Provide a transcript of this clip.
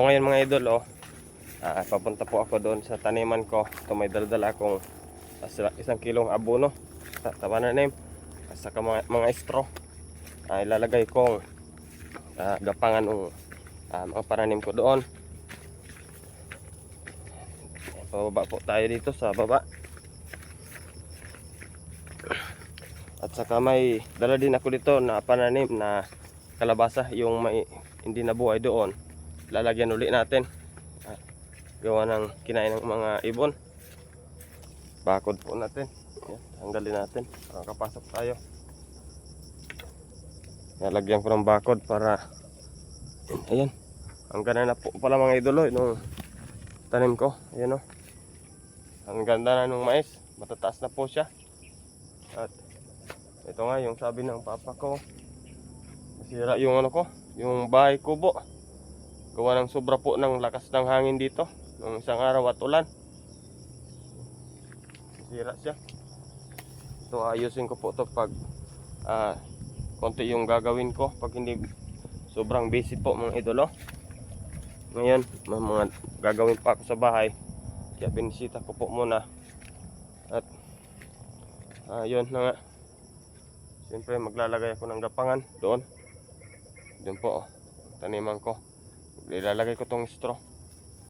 Ngayon mga idol, papunta po ako doon sa taniman ko. Ito may dala akong 1 kilong abono sa pananim at saka mga straw. Ilalagay kong gapangan ng mga pananim ko doon. Pababa po tayo dito sa baba. At saka may dala din ako dito na pananim na kalabasa, yung may hindi nabuhay doon. Lalagyan ulit natin. Gawa ng kinain ng mga ibon. Bakod po natin. Yan, tanggalin natin. Makakapasok tayo. Lalagyan ko ng bakod para ayan. Ang ganda na po pala mga idolo nung tanim ko. Ayan o. Ang ganda na nung mais. Matataas na po siya. At ito nga yung sabi ng papa ko. Nasira yung ano ko. Yung bahay kubo. Gawa ng sobra po ng lakas ng hangin dito nung isang araw at ulan. Sira siya. Ito ayusin ko po ito pag konti yung gagawin ko pag hindi sobrang busy po mga idolo. Ngayon may mga gagawin pa ako sa bahay, kaya binisita ko po muna. At yun na nga, siyempre maglalagay ako ng gapangan doon po taniman ko. Ilalagay ko tong straw.